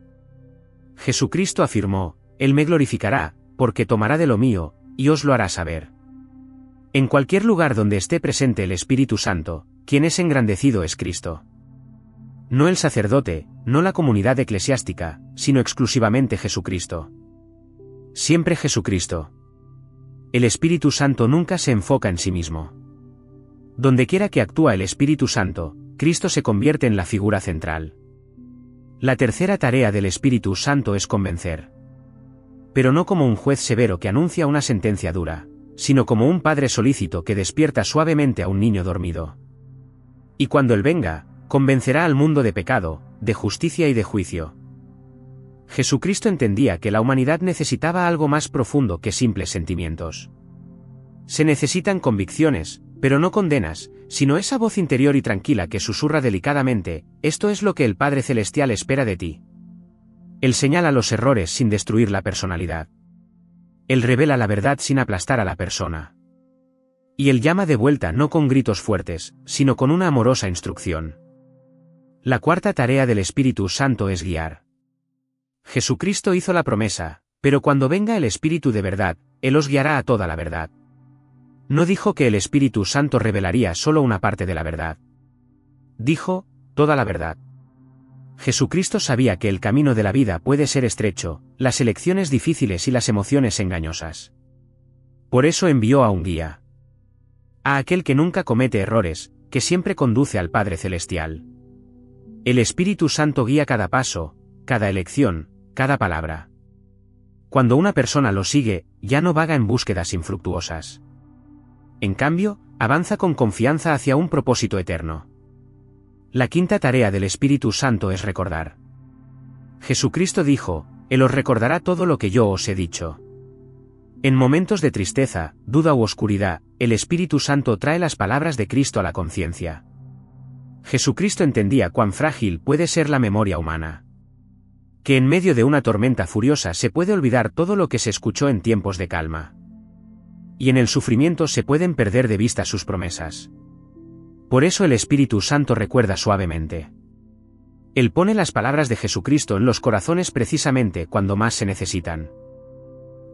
Jesucristo afirmó, Él me glorificará, porque tomará de lo mío, y os lo hará saber. En cualquier lugar donde esté presente el Espíritu Santo, quien es engrandecido es Cristo. No el sacerdote, no la comunidad eclesiástica, sino exclusivamente Jesucristo. Siempre Jesucristo. El Espíritu Santo nunca se enfoca en sí mismo. Dondequiera que actúa el Espíritu Santo, Cristo se convierte en la figura central. La tercera tarea del Espíritu Santo es convencer. pero no como un juez severo que anuncia una sentencia dura, sino como un padre solícito que despierta suavemente a un niño dormido. Y cuando Él venga, convencerá al mundo de pecado, de justicia y de juicio. Jesucristo entendía que la humanidad necesitaba algo más profundo que simples sentimientos. Se necesitan convicciones, pero no condenas, sino esa voz interior y tranquila que susurra delicadamente: esto es lo que el Padre Celestial espera de ti. Él señala los errores sin destruir la personalidad. Él revela la verdad sin aplastar a la persona. Y Él llama de vuelta no con gritos fuertes, sino con una amorosa instrucción. La cuarta tarea del Espíritu Santo es guiar. Jesucristo hizo la promesa: pero cuando venga el Espíritu de verdad, Él os guiará a toda la verdad. No dijo que el Espíritu Santo revelaría solo una parte de la verdad. Dijo, toda la verdad. Jesucristo sabía que el camino de la vida puede ser estrecho, las elecciones difíciles y las emociones engañosas. Por eso envió a un guía. A aquel que nunca comete errores, que siempre conduce al Padre Celestial. El Espíritu Santo guía cada paso, cada elección, cada palabra. Cuando una persona lo sigue, ya no vaga en búsquedas infructuosas. En cambio, avanza con confianza hacia un propósito eterno. La quinta tarea del Espíritu Santo es recordar. Jesucristo dijo: Él os recordará todo lo que yo os he dicho. En momentos de tristeza, duda u oscuridad, el Espíritu Santo trae las palabras de Cristo a la conciencia. Jesucristo entendía cuán frágil puede ser la memoria humana. Que en medio de una tormenta furiosa se puede olvidar todo lo que se escuchó en tiempos de calma. Y en el sufrimiento se pueden perder de vista sus promesas. Por eso el Espíritu Santo recuerda suavemente. Él pone las palabras de Jesucristo en los corazones precisamente cuando más se necesitan.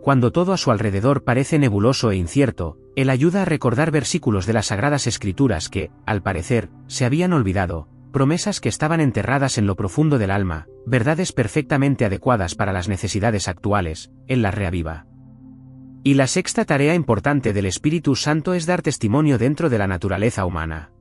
Cuando todo a su alrededor parece nebuloso e incierto, Él ayuda a recordar versículos de las Sagradas Escrituras que, al parecer, se habían olvidado, promesas que estaban enterradas en lo profundo del alma, verdades perfectamente adecuadas para las necesidades actuales. Él las reaviva. Y la sexta tarea importante del Espíritu Santo es dar testimonio dentro de la naturaleza humana.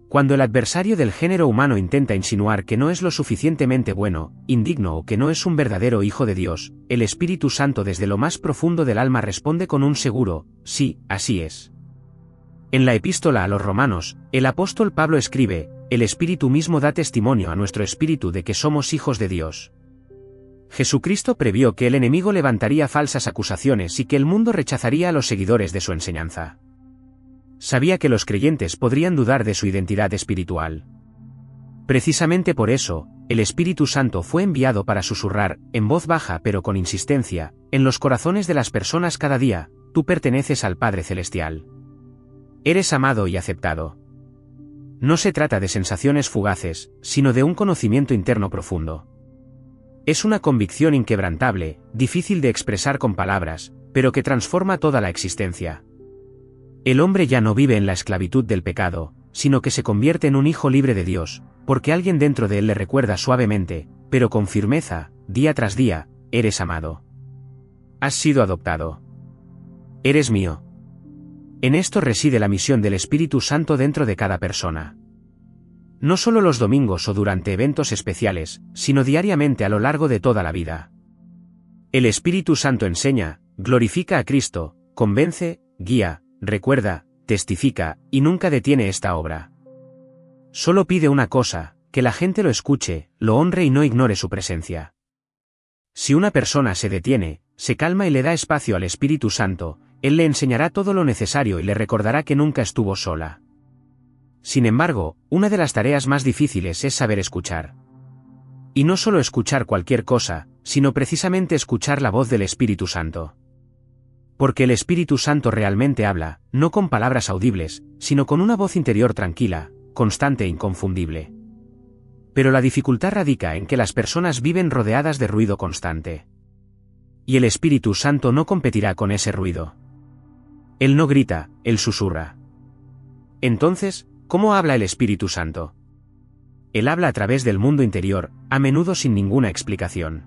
Cuando el adversario del género humano intenta insinuar que no es lo suficientemente bueno, indigno o que no es un verdadero hijo de Dios, el Espíritu Santo desde lo más profundo del alma responde con un seguro: sí, así es. En la epístola a los Romanos, el apóstol Pablo escribe: el Espíritu mismo da testimonio a nuestro espíritu de que somos hijos de Dios. Jesucristo previó que el enemigo levantaría falsas acusaciones y que el mundo rechazaría a los seguidores de su enseñanza. Sabía que los creyentes podrían dudar de su identidad espiritual. Precisamente por eso, el Espíritu Santo fue enviado para susurrar, en voz baja pero con insistencia, en los corazones de las personas cada día: tú perteneces al Padre Celestial. Eres amado y aceptado. No se trata de sensaciones fugaces, sino de un conocimiento interno profundo. Es una convicción inquebrantable, difícil de expresar con palabras, pero que transforma toda la existencia. El hombre ya no vive en la esclavitud del pecado, sino que se convierte en un hijo libre de Dios, porque alguien dentro de él le recuerda suavemente, pero con firmeza, día tras día: eres amado. Has sido adoptado. Eres mío. En esto reside la misión del Espíritu Santo dentro de cada persona. No solo los domingos o durante eventos especiales, sino diariamente a lo largo de toda la vida. El Espíritu Santo enseña, glorifica a Cristo, convence, guía, recuerda, testifica, y nunca detiene esta obra. Solo pide una cosa: que la gente lo escuche, lo honre y no ignore su presencia. Si una persona se detiene, se calma y le da espacio al Espíritu Santo, Él le enseñará todo lo necesario y le recordará que nunca estuvo sola. Sin embargo, una de las tareas más difíciles es saber escuchar. Y no solo escuchar cualquier cosa, sino precisamente escuchar la voz del Espíritu Santo. Porque el Espíritu Santo realmente habla, no con palabras audibles, sino con una voz interior tranquila, constante e inconfundible. Pero la dificultad radica en que las personas viven rodeadas de ruido constante. Y el Espíritu Santo no competirá con ese ruido. Él no grita, Él susurra. Entonces, ¿cómo habla el Espíritu Santo? Él habla a través del mundo interior, a menudo sin ninguna explicación.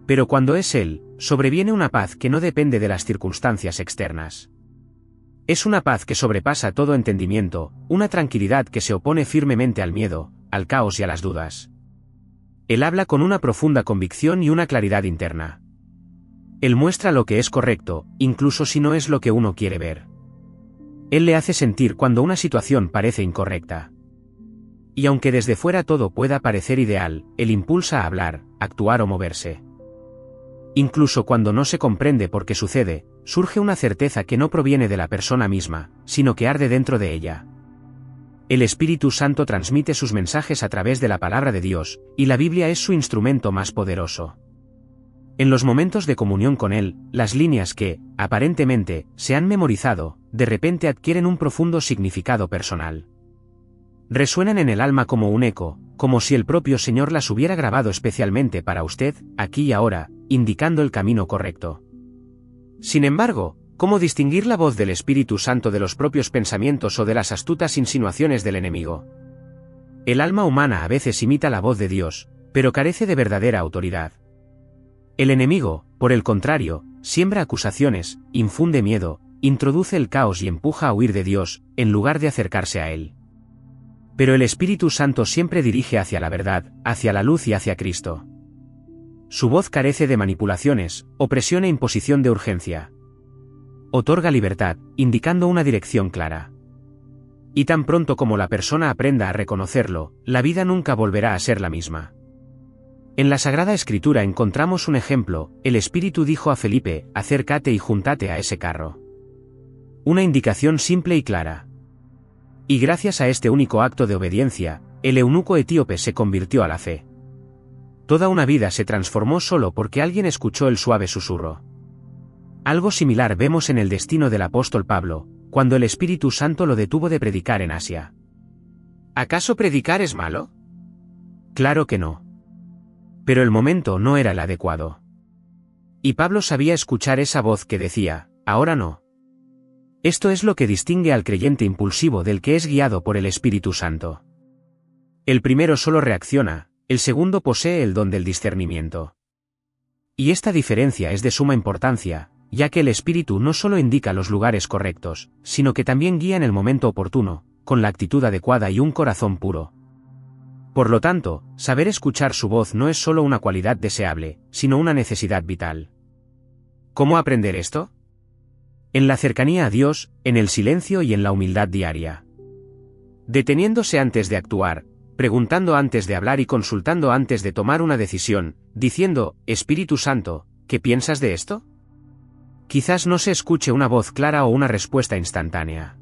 Pero cuando es Él, sobreviene una paz que no depende de las circunstancias externas. Es una paz que sobrepasa todo entendimiento, una tranquilidad que se opone firmemente al miedo, al caos y a las dudas. Él habla con una profunda convicción y una claridad interna. Él muestra lo que es correcto, incluso si no es lo que uno quiere ver. Él le hace sentir cuando una situación parece incorrecta. Y aunque desde fuera todo pueda parecer ideal, Él impulsa a hablar, actuar o moverse. Incluso cuando no se comprende por qué sucede, surge una certeza que no proviene de la persona misma, sino que arde dentro de ella. El Espíritu Santo transmite sus mensajes a través de la palabra de Dios, y la Biblia es su instrumento más poderoso. En los momentos de comunión con Él, las líneas que, aparentemente, se han memorizado, de repente adquieren un profundo significado personal. Resuenan en el alma como un eco, como si el propio Señor las hubiera grabado especialmente para usted, aquí y ahora, indicando el camino correcto. Sin embargo, ¿cómo distinguir la voz del Espíritu Santo de los propios pensamientos o de las astutas insinuaciones del enemigo? El alma humana a veces imita la voz de Dios, pero carece de verdadera autoridad. El enemigo, por el contrario, siembra acusaciones, infunde miedo, introduce el caos y empuja a huir de Dios, en lugar de acercarse a Él. Pero el Espíritu Santo siempre dirige hacia la verdad, hacia la luz y hacia Cristo. Su voz carece de manipulaciones, opresión e imposición de urgencia. Otorga libertad, indicando una dirección clara. Y tan pronto como la persona aprenda a reconocerlo, la vida nunca volverá a ser la misma. En la Sagrada Escritura encontramos un ejemplo: el Espíritu dijo a Felipe, acércate y júntate a ese carro. Una indicación simple y clara. Y gracias a este único acto de obediencia, el eunuco etíope se convirtió a la fe. Toda una vida se transformó solo porque alguien escuchó el suave susurro. Algo similar vemos en el destino del apóstol Pablo, cuando el Espíritu Santo lo detuvo de predicar en Asia. ¿Acaso predicar es malo? Claro que no. Pero el momento no era el adecuado. Y Pablo sabía escuchar esa voz que decía, ahora no. Esto es lo que distingue al creyente impulsivo del que es guiado por el Espíritu Santo. El primero solo reacciona, el segundo posee el don del discernimiento. Y esta diferencia es de suma importancia, ya que el Espíritu no solo indica los lugares correctos, sino que también guía en el momento oportuno, con la actitud adecuada y un corazón puro. Por lo tanto, saber escuchar su voz no es solo una cualidad deseable, sino una necesidad vital. ¿Cómo aprender esto? En la cercanía a Dios, en el silencio y en la humildad diaria. Deteniéndose antes de actuar, preguntando antes de hablar y consultando antes de tomar una decisión, diciendo, Espíritu Santo, ¿qué piensas de esto? Quizás no se escuche una voz clara o una respuesta instantánea.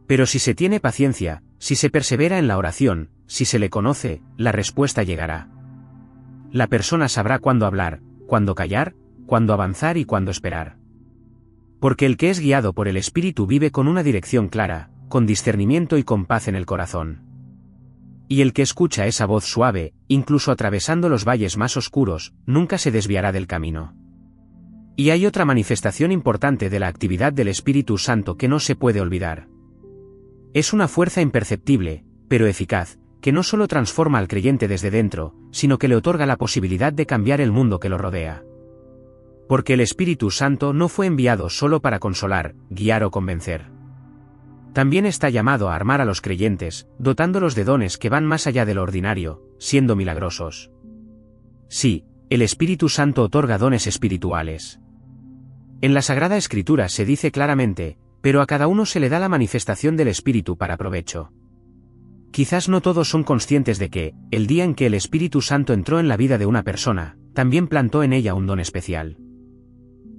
Pero si se tiene paciencia, si se persevera en la oración, si se le conoce, la respuesta llegará. La persona sabrá cuándo hablar, cuándo callar, cuándo avanzar y cuándo esperar. Porque el que es guiado por el Espíritu vive con una dirección clara, con discernimiento y con paz en el corazón. Y el que escucha esa voz suave, incluso atravesando los valles más oscuros, nunca se desviará del camino. Y hay otra manifestación importante de la actividad del Espíritu Santo que no se puede olvidar. Es una fuerza imperceptible, pero eficaz, que no solo transforma al creyente desde dentro, sino que le otorga la posibilidad de cambiar el mundo que lo rodea. Porque el Espíritu Santo no fue enviado solo para consolar, guiar o convencer. También está llamado a armar a los creyentes, dotándolos de dones que van más allá de lo ordinario, siendo milagrosos. Sí, el Espíritu Santo otorga dones espirituales. En la Sagrada Escritura se dice claramente, pero a cada uno se le da la manifestación del Espíritu para provecho. Quizás no todos son conscientes de que, el día en que el Espíritu Santo entró en la vida de una persona, también plantó en ella un don especial.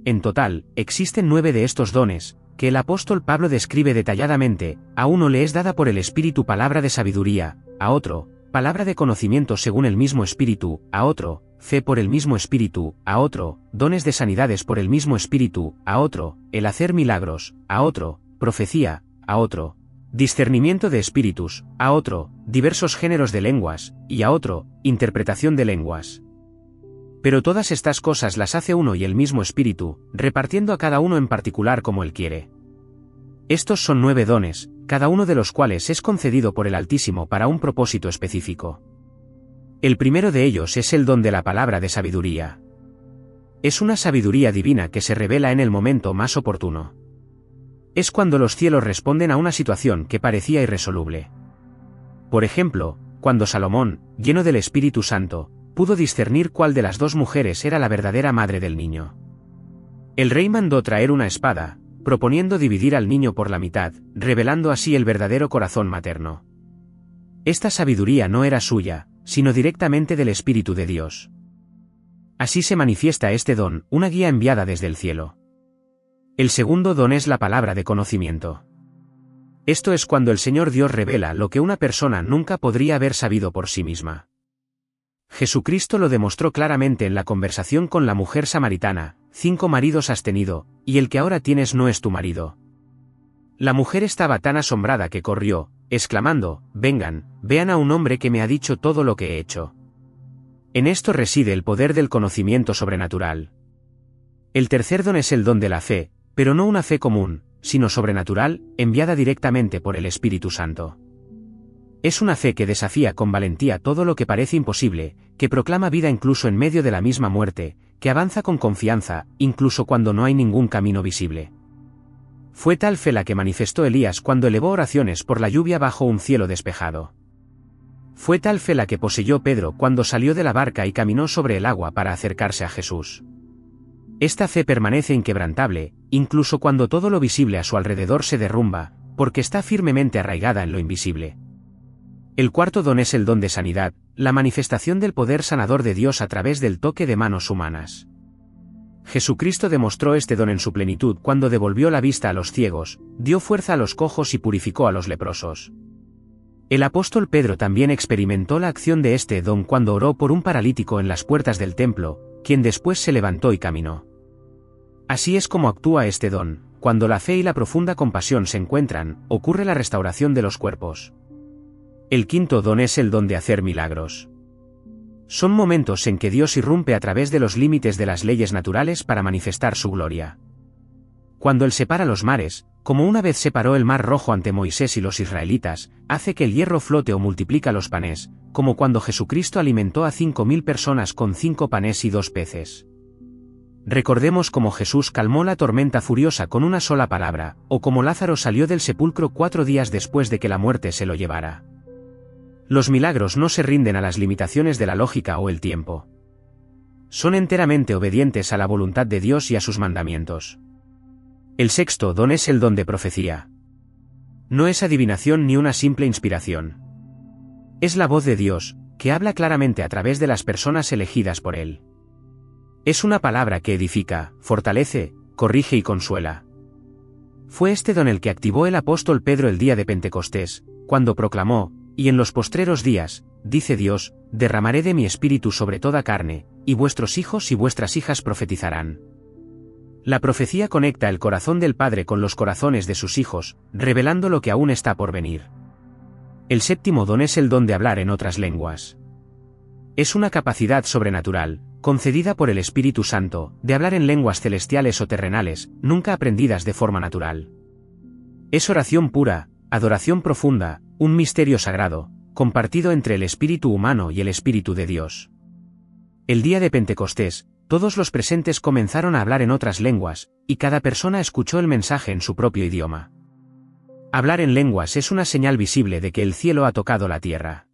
En total, existen 9 de estos dones, que el apóstol Pablo describe detalladamente. A uno le es dada por el Espíritu palabra de sabiduría, a otro, palabra de conocimiento según el mismo Espíritu, a otro, fe por el mismo Espíritu, a otro, dones de sanidades por el mismo Espíritu, a otro, el hacer milagros, a otro, profecía, a otro, discernimiento de espíritus, a otro, diversos géneros de lenguas, y a otro, interpretación de lenguas. Pero todas estas cosas las hace uno y el mismo Espíritu, repartiendo a cada uno en particular como Él quiere. Estos son 9 dones, cada uno de los cuales es concedido por el Altísimo para un propósito específico. El primero de ellos es el don de la palabra de sabiduría. Es una sabiduría divina que se revela en el momento más oportuno. Es cuando los cielos responden a una situación que parecía irresoluble. Por ejemplo, cuando Salomón, lleno del Espíritu Santo, pudo discernir cuál de las 2 mujeres era la verdadera madre del niño. El rey mandó traer una espada, proponiendo dividir al niño por la mitad, revelando así el verdadero corazón materno. Esta sabiduría no era suya, sino directamente del Espíritu de Dios. Así se manifiesta este don, una guía enviada desde el cielo. El segundo don es la palabra de conocimiento. Esto es cuando el Señor Dios revela lo que una persona nunca podría haber sabido por sí misma. Jesucristo lo demostró claramente en la conversación con la mujer samaritana: 5 maridos has tenido, y el que ahora tienes no es tu marido. La mujer estaba tan asombrada que corrió, exclamando: vengan, vean a un hombre que me ha dicho todo lo que he hecho. En esto reside el poder del conocimiento sobrenatural. El tercer don es el don de la fe, pero no una fe común, sino sobrenatural, enviada directamente por el Espíritu Santo. Es una fe que desafía con valentía todo lo que parece imposible, que proclama vida incluso en medio de la misma muerte, que avanza con confianza, incluso cuando no hay ningún camino visible. Fue tal fe la que manifestó Elías cuando elevó oraciones por la lluvia bajo un cielo despejado. Fue tal fe la que poseyó Pedro cuando salió de la barca y caminó sobre el agua para acercarse a Jesús. Esta fe permanece inquebrantable, incluso cuando todo lo visible a su alrededor se derrumba, porque está firmemente arraigada en lo invisible. El cuarto don es el don de sanidad, la manifestación del poder sanador de Dios a través del toque de manos humanas. Jesucristo demostró este don en su plenitud cuando devolvió la vista a los ciegos, dio fuerza a los cojos y purificó a los leprosos. El apóstol Pedro también experimentó la acción de este don cuando oró por un paralítico en las puertas del templo, quien después se levantó y caminó. Así es como actúa este don: cuando la fe y la profunda compasión se encuentran, ocurre la restauración de los cuerpos. El quinto don es el don de hacer milagros. Son momentos en que Dios irrumpe a través de los límites de las leyes naturales para manifestar su gloria. Cuando Él separa los mares, como una vez separó el mar Rojo ante Moisés y los israelitas, hace que el hierro flote o multiplica los panes, como cuando Jesucristo alimentó a 5.000 personas con 5 panes y 2 peces. Recordemos cómo Jesús calmó la tormenta furiosa con una sola palabra, o cómo Lázaro salió del sepulcro 4 días después de que la muerte se lo llevara. Los milagros no se rinden a las limitaciones de la lógica o el tiempo. Son enteramente obedientes a la voluntad de Dios y a sus mandamientos. El sexto don es el don de profecía. No es adivinación ni una simple inspiración. Es la voz de Dios, que habla claramente a través de las personas elegidas por Él. Es una palabra que edifica, fortalece, corrige y consuela. Fue este don el que activó el apóstol Pedro el día de Pentecostés, cuando proclamó: y en los postreros días, dice Dios, derramaré de mi espíritu sobre toda carne, y vuestros hijos y vuestras hijas profetizarán. La profecía conecta el corazón del Padre con los corazones de sus hijos, revelando lo que aún está por venir. El séptimo don es el don de hablar en otras lenguas. Es una capacidad sobrenatural, concedida por el Espíritu Santo, de hablar en lenguas celestiales o terrenales, nunca aprendidas de forma natural. Es oración pura, adoración profunda, un misterio sagrado, compartido entre el espíritu humano y el Espíritu de Dios. El día de Pentecostés, todos los presentes comenzaron a hablar en otras lenguas, y cada persona escuchó el mensaje en su propio idioma. Hablar en lenguas es una señal visible de que el cielo ha tocado la tierra.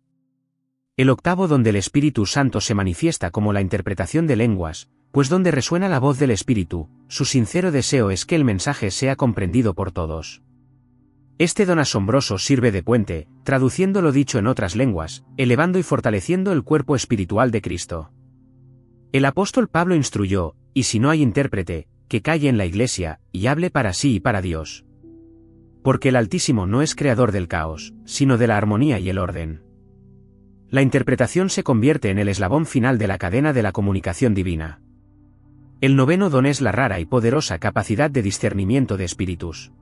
El octavo donde el Espíritu Santo se manifiesta como la interpretación de lenguas, pues donde resuena la voz del Espíritu, su sincero deseo es que el mensaje sea comprendido por todos. Este don asombroso sirve de puente, traduciendo lo dicho en otras lenguas, elevando y fortaleciendo el cuerpo espiritual de Cristo. El apóstol Pablo instruyó: y si no hay intérprete, que calle en la iglesia, y hable para sí y para Dios. Porque el Altísimo no es creador del caos, sino de la armonía y el orden. La interpretación se convierte en el eslabón final de la cadena de la comunicación divina. El noveno don es la rara y poderosa capacidad de discernimiento de espíritus.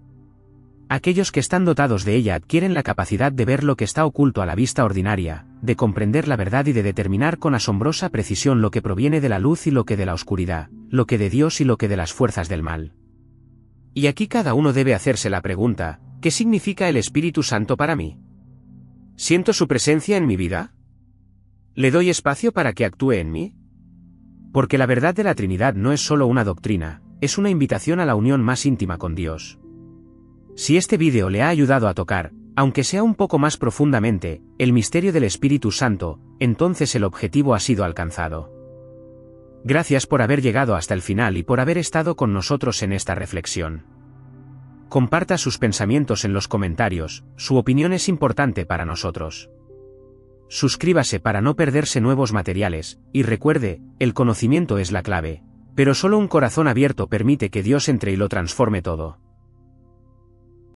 Aquellos que están dotados de ella adquieren la capacidad de ver lo que está oculto a la vista ordinaria, de comprender la verdad y de determinar con asombrosa precisión lo que proviene de la luz y lo que de la oscuridad, lo que de Dios y lo que de las fuerzas del mal. Y aquí cada uno debe hacerse la pregunta: ¿qué significa el Espíritu Santo para mí? ¿Siento su presencia en mi vida? ¿Le doy espacio para que actúe en mí? Porque la verdad de la Trinidad no es solo una doctrina, es una invitación a la unión más íntima con Dios. Si este vídeo le ha ayudado a tocar, aunque sea un poco más profundamente, el misterio del Espíritu Santo, entonces el objetivo ha sido alcanzado. Gracias por haber llegado hasta el final y por haber estado con nosotros en esta reflexión. Comparta sus pensamientos en los comentarios, su opinión es importante para nosotros. Suscríbase para no perderse nuevos materiales, y recuerde, el conocimiento es la clave, pero solo un corazón abierto permite que Dios entre y lo transforme todo.